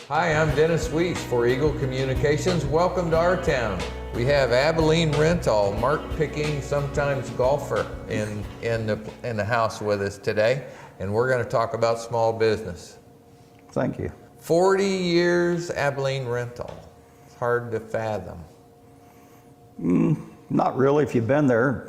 Hi, I'm Dennis Weese for Eagle Communications. Welcome to our town. We have Abilene Rental, Mark Picking, sometimes golfer, in the house with us today, and we're going to talk about small business. Thank you. 40 years Abilene Rental. It's hard to fathom. Not really, if you've been there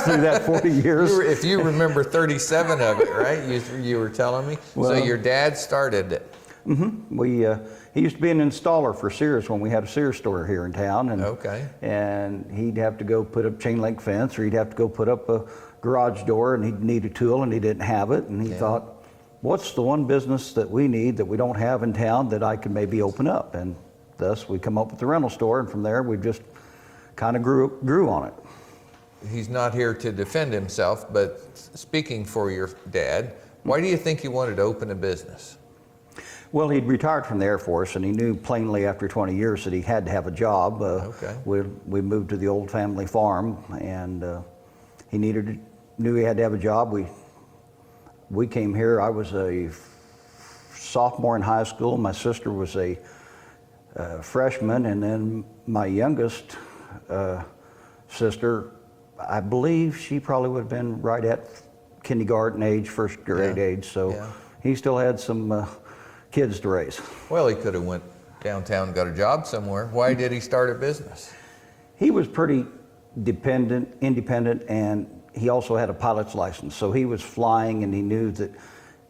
through that 40 years. If you remember 37 of it, right? You were telling me. Well, so your dad started it. He used to be an installer for Sears when we had a Sears store here in town, and Okay. and he'd have to go put up chain link fence, or he'd have to go put up a garage door, and he'd need a tool, and he didn't have it, and he thought, what's the one business that we need that we don't have in town that I could maybe open up? And thus we come up with the rental store, and from there we just kind of grew on it. He's not here to defend himself, but speaking for your dad, why do you think he wanted to open a business? Well, he'd retired from the Air Force, and he knew plainly after 20 years that he had to have a job. Okay. We moved to the old family farm, and he knew he had to have a job. We came here. I was a sophomore in high school. My sister was a freshman, and then my youngest sister, I believe she probably would have been right at kindergarten age, first grade age. So he still had some kids to raise. Well, he could have went downtown and got a job somewhere. Why did he start a business? He was pretty independent, and he also had a pilot's license. So he was flying, and he knew that,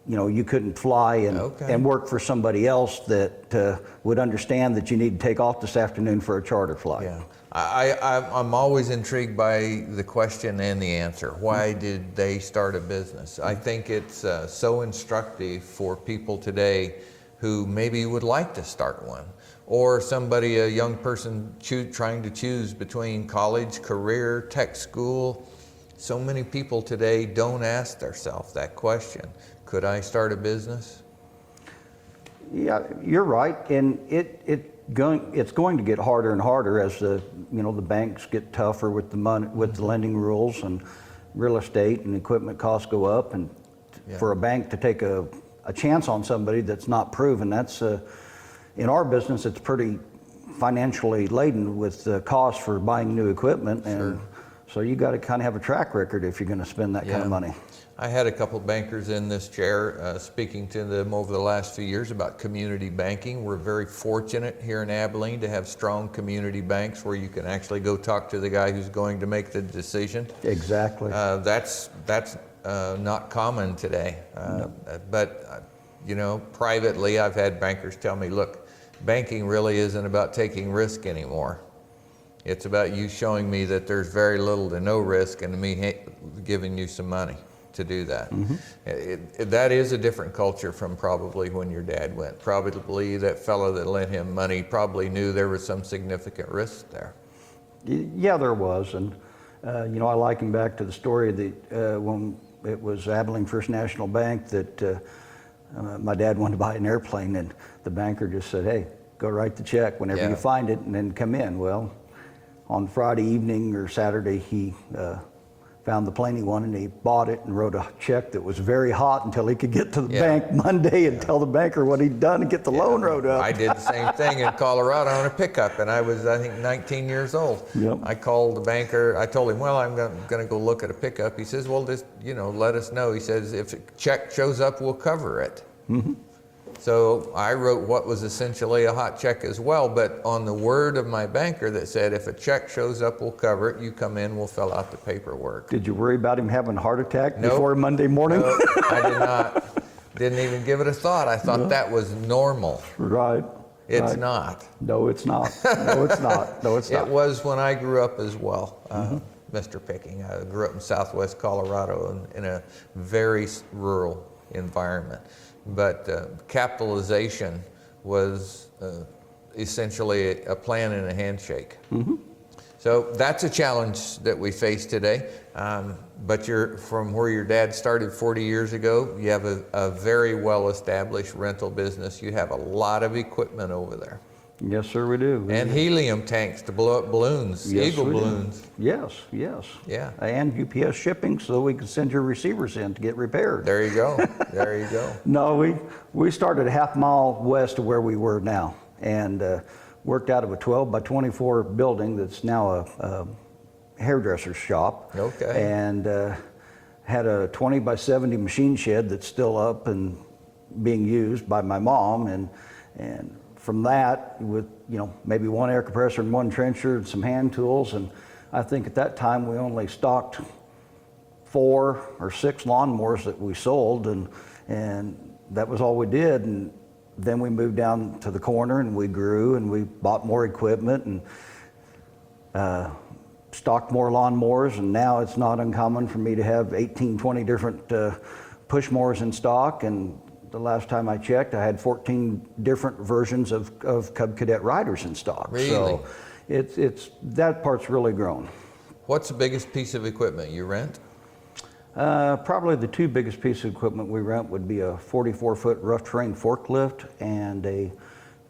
you know, you couldn't fly and work for somebody else that would understand that you need to take off this afternoon for a charter flight. Yeah. I'm always intrigued by the question and the answer. Why did they start a business? I think it's so instructive for people today who maybe would like to start one, or a young person trying to choose between college, career, tech school. So many people today don't ask themselves that question. Could I start a business? Yeah, you're right, and it's going to get harder and harder as the banks get tougher with the money, with the lending rules, and real estate and equipment costs go up, and for a bank to take a chance on somebody that's not proven, that's in our business it's pretty financially laden with the cost for buying new equipment, and so you got to kind of have a track record if you're going to spend that kind of money. I had a couple bankers in this chair speaking to them over the last few years about community banking. We're very fortunate here in Abilene to have strong community banks where you can actually go talk to the guy who's going to make the decision. Exactly. That's not common today. But privately, I've had bankers tell me, look, banking really isn't about taking risk anymore. It's about you showing me that there's very little to no risk, and me giving you some money to do that. That is a different culture from probably when your dad went. Probably that fellow that lent him money probably knew there was some significant risk there. Yeah, there was, and I liken back to the story that when it was Abilene First National Bank that my dad wanted to buy an airplane, and the banker just said, hey, go write the check whenever you find it and then come in. Well, on Friday evening or Saturday, he found the plane he wanted, and he bought it and wrote a check that was very hot until he could get to the bank Monday and tell the banker what he'd done and get the loan wrote up. I did the same thing in Colorado on a pickup, and I was, I think, 19 years old. I called the banker. I told him, well, I'm going to go look at a pickup. He says, well, just, let us know. He says, if a check shows up, we'll cover it. So I wrote what was essentially a hot check as well, but on the word of my banker that said, if a check shows up, we'll cover it. You come in, we'll fill out the paperwork. Did you worry about him having a heart attack before Monday morning? No, I did not. Didn't even give it a thought. I thought that was normal. Right. It's not. No, it's not. No, it's not. No, it's not. It was when I grew up as well, Mr. Picking. I grew up in southwest Colorado in a very rural environment. But capitalization was essentially a plan and a handshake. So that's a challenge that we face today. But from where your dad started 40 years ago, you have a very well-established rental business. You have a lot of equipment over there. Yes, sir, we do. And helium tanks to blow up balloons, Yes, eagle we do. balloons. Yes, yes. Yeah. And UPS shipping so we can send your receivers in to get repaired. There you go. There you go. No, we started a half mile west of where we were now, and worked out of a 12 by 24 building that's now a hairdresser's shop. Okay. And had a 20 by 70 machine shed that's still up and being used by my mom, and from that, with maybe one air compressor and one trencher and some hand tools, and I think at that time we only stocked 4 or 6 lawnmowers that we sold, and that was all we did. And then we moved down to the corner and we grew and we bought more equipment and stocked more lawnmowers, and now it's not uncommon for me to have 18, 20 different push mowers in stock. And the last time I checked, I had 14 different versions of Cub Cadet riders in stock. Really? So it's that part's really grown. What's the biggest piece of equipment you rent? Probably the 2 biggest pieces of equipment we rent would be a 44-foot rough terrain forklift and a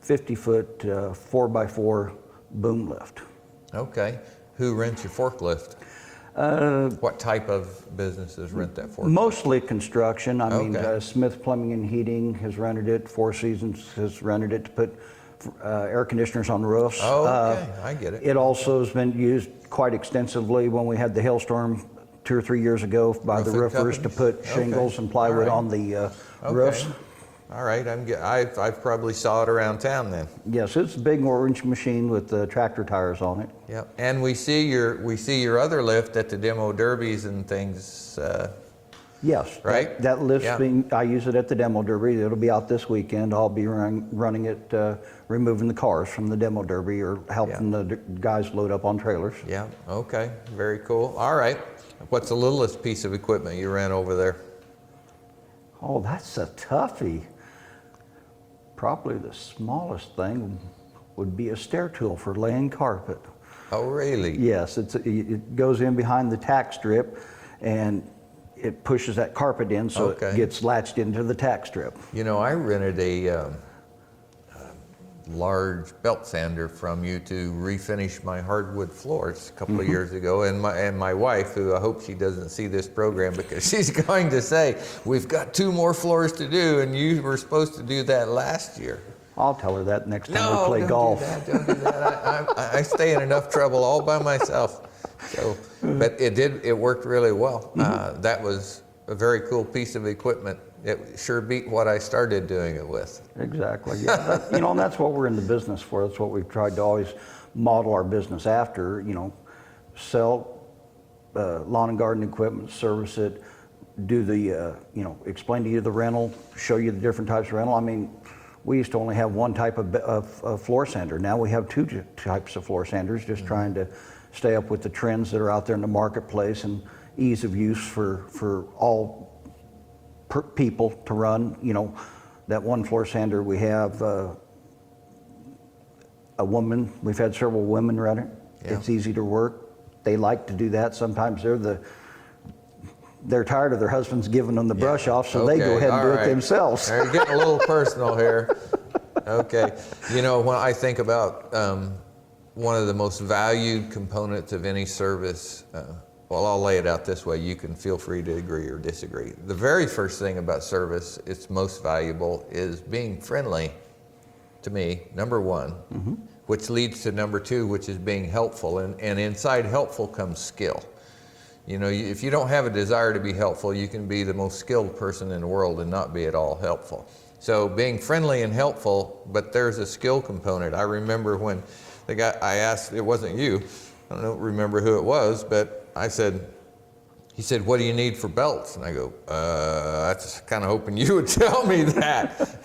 50-foot 4x4 boom lift. Okay. Who rents your forklift? What type of businesses rent that forklift? Mostly construction. I mean, Okay. Smith Plumbing and Heating has rented it. Four Seasons has rented it to put air conditioners on roofs. Oh, okay. I get it. It also has been used quite extensively when we had the hailstorm 2 or 3 years ago by the Roofing roofers to companies? put shingles Okay. and plywood All right. on the Okay. roofs. All right. I've probably saw it around town then. Yes, it's a big orange machine with tractor tires on it. Yep. And we see your other lift at the demo derbies and things. Yes. Right? That lift's Yeah. I use it at the demo derby. It'll be out this weekend. I'll be running it, removing the cars from the demo derby or helping the guys load up on trailers. Yeah. Okay. Very cool. All right. What's the littlest piece of equipment you rent over there? Oh, that's a toughie. Probably the smallest thing would be a stair tool for laying carpet. Oh, really? Yes, it goes in behind the tack strip and it pushes that carpet in so Okay. it gets latched into the tack strip. You know, I rented a large belt sander from you to refinish my hardwood floors a couple of years ago, and my wife, who I hope she doesn't see this program because she's going to say, we've got 2 more floors to do and you were supposed to do that last year. I'll tell her that next time No, we play don't golf. do that, don't do that. I stay in enough trouble all by myself. So, but it worked really well. That was a very cool piece of equipment. It sure beat what I started doing it with. Exactly. Yeah. And that's what we're in the business for. That's what we've tried to always model our business after. Sell lawn and garden equipment, service it, do the explain to you the rental, show you the different types of rental. I mean, we used to only have one type of floor sander. Now we have 2 types of floor sanders, just trying to stay up with the trends that are out there in the marketplace and ease of use for all people to run. That one floor sander we have, a woman, we've had several women run it. Yeah. It's easy to work. They like to do that. Sometimes they're tired of their husbands giving them the brush off, so they go Okay, ahead and all do right. it themselves. All right, getting a little personal here. Okay. When I think about one of the most valued components of any service, well, I'll lay it out this way. You can feel free to agree or disagree. The very first thing about service, it's most valuable, is being friendly to me, number 1, which leads to number 2, which is being helpful. And inside helpful comes skill. If you don't have a desire to be helpful, you can be the most skilled person in the world and not be at all helpful. So being friendly and helpful, but there's a skill component. I remember when the guy, I asked, it wasn't you, I don't remember who it was, but he said, what do you need for belts? And I go, I was kind of hoping you would tell me that.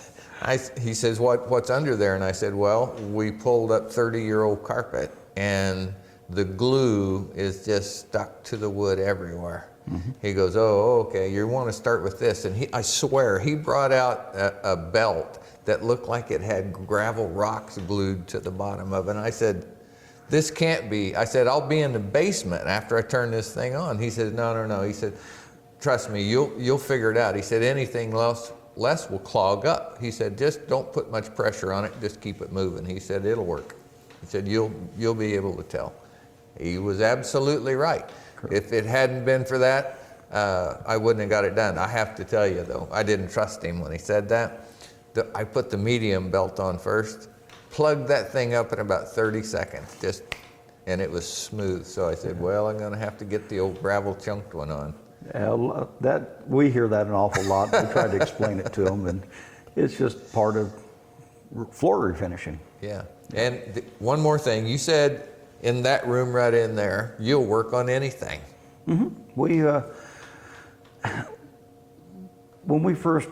He says, what's under there? And I said, well, we pulled up 30-year-old carpet and the glue is just stuck to the wood everywhere. He goes, oh, okay, you want to start with this. And I swear, he brought out a belt that looked like it had gravel rocks glued to the bottom of it. And I said, this can't be. I said, I'll be in the basement after I turn this thing on. He said, no. He said, trust me, you'll figure it out. He said, anything else less will clog up. He said, just don't put much pressure on it, just keep it moving. He said, it'll work. He said, you'll be able to tell. He was absolutely right. Correct. If it hadn't been for that, I wouldn't have got it done. I have to tell you though, I didn't trust him when he said that. I put the medium belt on first, plugged that thing up in about 30 seconds, and it was smooth. So I said, well, I'm gonna have to get the old gravel chunked one on. We hear that an awful lot. We try to explain it to them, and it's just part of floor refinishing. Yeah, and one more thing, you said in that room right in there, you'll work on anything. Mm-hmm. When we first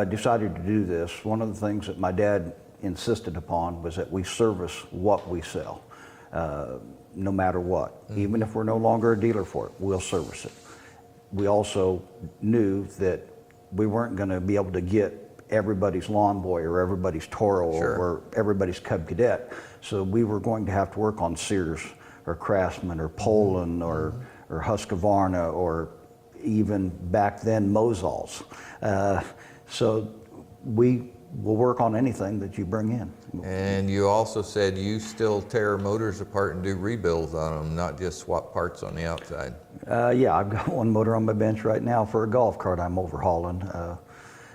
decided to do this, one of the things that my dad insisted upon was that we service what we sell, no matter what. Mm-hmm. Even if we're no longer a dealer for it, we'll service it. We also knew that we weren't going to be able to get everybody's Lawn Boy or everybody's Toro Sure. or everybody's Cub Cadet. So we were going to have to work on Sears or Craftsman or Poland or Husqvarna or even back then Mosals. So we will work on anything that you bring in. And you also said you still tear motors apart and do rebuilds on them, not just swap parts on the outside. Yeah, I've got one motor on my bench right now for a golf cart I'm overhauling.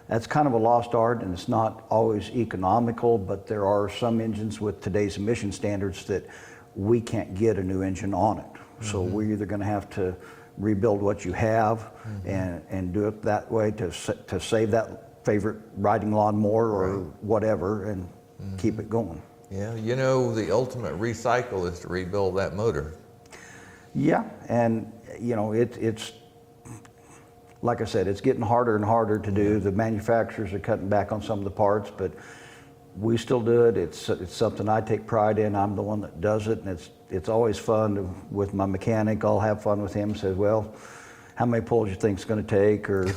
That's kind of a lost art, and it's not always economical, but there are some engines with today's emission standards that we can't get a new engine on it. Mm-hmm. So we're either going to have to rebuild what you have and do it that way to save that favorite riding lawnmower or whatever and keep it going. Yeah, you know, the ultimate recycle is to rebuild that motor. Yeah, and you know, it's like I said, it's getting harder and harder to do. The manufacturers are cutting back on some of the parts, but we still do it. It's something I take pride in. I'm the one that does it, and it's always fun with my mechanic. I'll have fun with him. Says, well, how many pulls you think it's going to take, or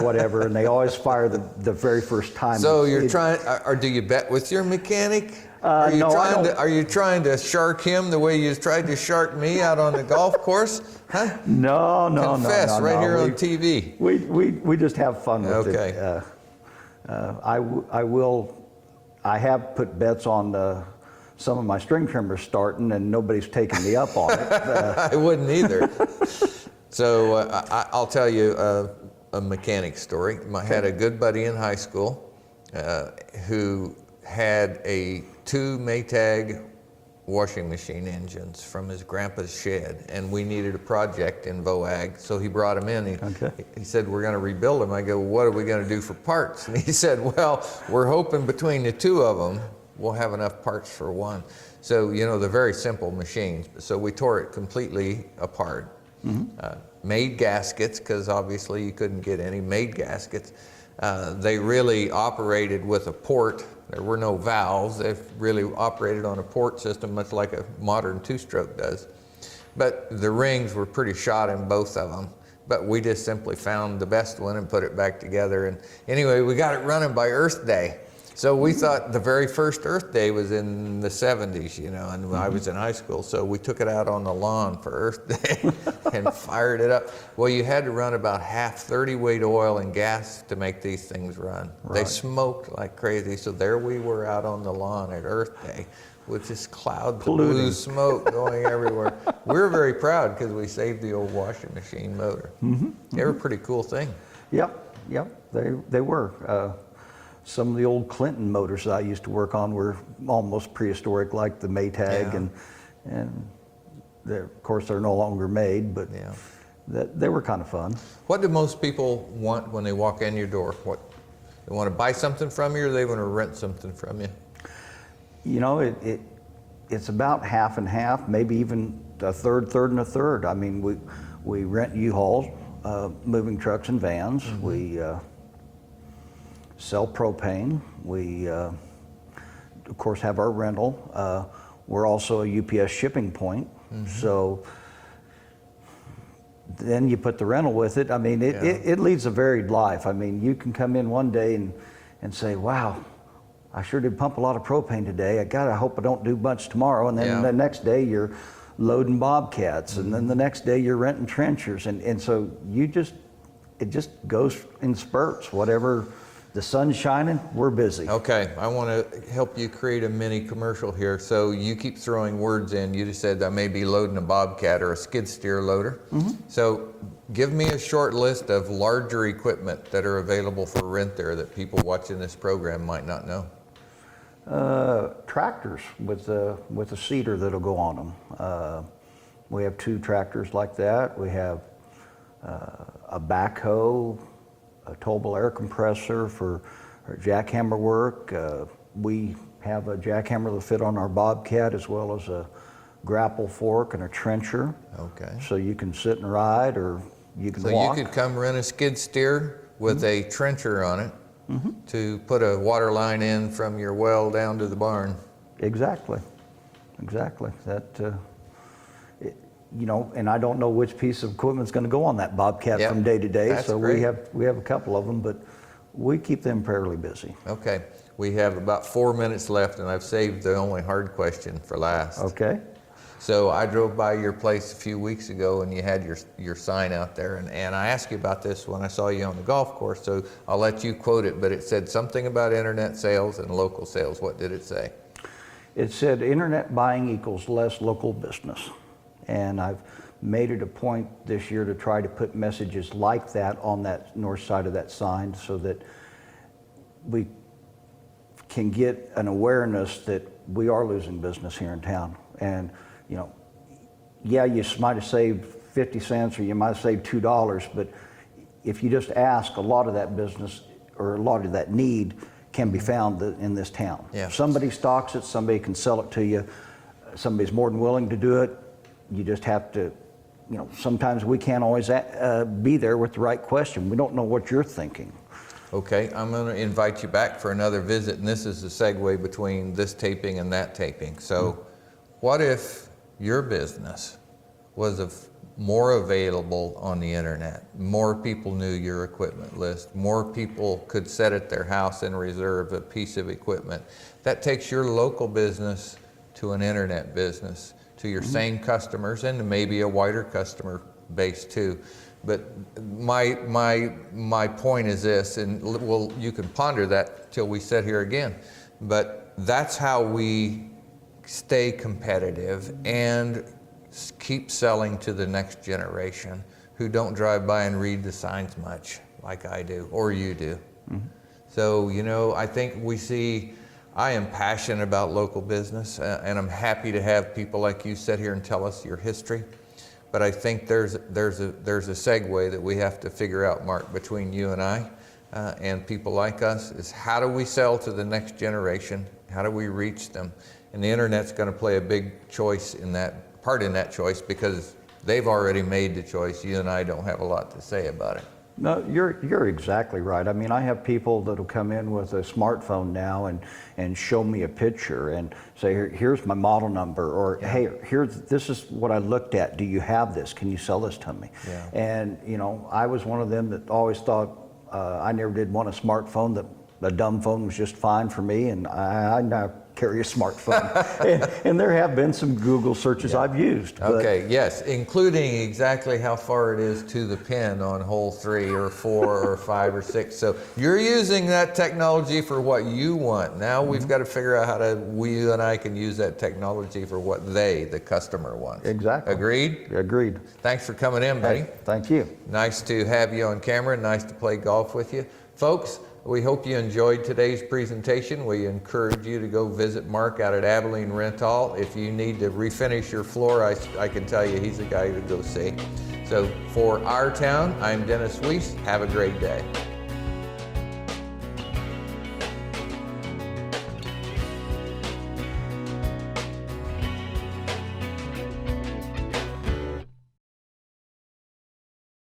whatever, and they always fire the very first time. So you're trying, or do you bet with your mechanic? Are you trying to shark him the way you tried to shark me out on the golf course? Huh? No. Confess right here on TV. We just have fun with it. Okay. I have put bets on some of my string trimmers starting, and nobody's taken me up on it. I wouldn't either. So I'll tell you a mechanic story. I had a good buddy in high school who had two Maytag washing machine engines from his grandpa's shed, and we needed a project in Voag, so he brought them in. He said, we're going to rebuild them. I go, well, what are we going to do for parts? And he said, well, we're hoping between the two of them we'll have enough parts for one. So, you know, they're very simple machines. So we tore it completely apart. Made gaskets, because obviously you couldn't get any, made gaskets. They really operated with a port. There were no valves. They really operated on a port system, much like a modern two-stroke does. But the rings were pretty shot in both of them. But we just simply found the best one and put it back together. And anyway, we got it running by Earth Day. So we thought the very first Earth Day was in the 70s, you know, and I was in high school. So we took it out on the lawn for Earth Day and fired it up. Well, you had to run about half 30 weight oil and gas to make these things run. Right. They smoked like crazy. So there we were out on the lawn at Earth Day with this cloud of blue smoke going everywhere. We were very proud because we saved the old washing machine motor. They were a pretty cool thing. Yep, they were. Some of the old Clinton motors that I used to work on were almost prehistoric, like the Maytag, and of course they're no longer made, but they were kind of fun. What do most people want when they walk in your door? What, they want to buy something from you, or they want to rent something from you? You know, it's about half and half, maybe even a third, and a third. I mean, we rent U-Hauls, moving trucks and vans. We sell propane. We, of course, have our rental. We're also a UPS shipping point. So then you put the rental with it. I mean, it leads a varied life. I mean, you can come in one day and say, wow, I sure did pump a lot of propane today. I hope I don't do much tomorrow. And then the next day you're loading Bobcats. And then the next day you're renting trenchers. And so it just goes in spurts, whatever the sun's shining, we're busy. Okay, I want to help you create a mini commercial here. So you keep throwing words in. You just said I may be loading a bobcat or a skid steer loader. So give me a short list of larger equipment that are available for rent there that people watching this program might not know. Tractors with a seeder that'll go on them. We have 2 tractors like that. We have a backhoe, a towable air compressor for jackhammer work. We have a jackhammer that'll fit on our bobcat, as well as a grapple fork and a trencher. Okay. So you can sit and ride, or you can So walk. you could come rent a skid steer with a trencher on it to put a water line in from your well down to the barn. Exactly. That, you know, and I don't know which piece of equipment's going to go on that bobcat Yep, from day to day. that's So great. we have a couple of them, but we keep them fairly busy. Okay, we have about 4 minutes left, and I've saved the only hard question for last. Okay. So I drove by your place a few weeks ago, and you had your sign out there, and I asked you about this when I saw you on the golf course, so I'll let you quote it, but it said something about internet sales and local sales. What did it say? It said internet buying equals less local business. And I've made it a point this year to try to put messages like that on that north side of that sign, so that we can get an awareness that we are losing business here in town. And, you know, yeah, you might have saved 50 cents or you might have saved $2, but if you just ask, a lot of that business or a lot of that need can be found in this town. Yeah. Somebody stocks it, somebody can sell it to you, somebody's more than willing to do it. You just have to, you know, sometimes we can't always be there with the right question. We don't know what you're thinking. Okay, I'm going to invite you back for another visit, and this is the segue between this taping and that taping. So what if your business was more available on the internet? More people knew your equipment list. More people could sit at their house and reserve a piece of equipment. That takes your local business to an internet business, to your same customers, and maybe a wider customer base too. But my point is this, and well, you can ponder that till we sit here again, but that's how we stay competitive and keep selling to the next generation who don't drive by and read the signs much like I do, or you do. So, you know, I think I am passionate about local business, and I'm happy to have people like you sit here and tell us your history. But I think there's a segue that we have to figure out, Mark, between you and I and people like us, is how do we sell to the next generation? How do we reach them? And the internet's going to play a big choice in that choice, because they've already made the choice. You and I don't have a lot to say about it. No, you're exactly right. I mean, I have people that'll come in with a smartphone now and show me a picture and say, here's my model number, or hey, this is what I looked at. Do you have this? Can you sell this to me? Yeah. And you know, I was one of them that always thought I never did want a smartphone. That a dumb phone was just fine for me, and I now carry a smartphone. and there have been some Google searches I've used. Okay, yes, including exactly how far it is to the pin on hole 3 or 4 or 5 or 6. So you're using that technology for what you want. Now we've got to figure out how you and I can use that technology for what the customer, wants. Exactly. Agreed? Agreed. Thanks for coming in, buddy. Hey, thank you. Nice to have you on camera. Nice to play golf with you. Folks, we hope you enjoyed today's presentation. We encourage you to go visit Mark out at Abilene Rental. If you need to refinish your floor, I can tell you he's the guy to go see. So for our town, I'm Dennis Weese. Have a great day.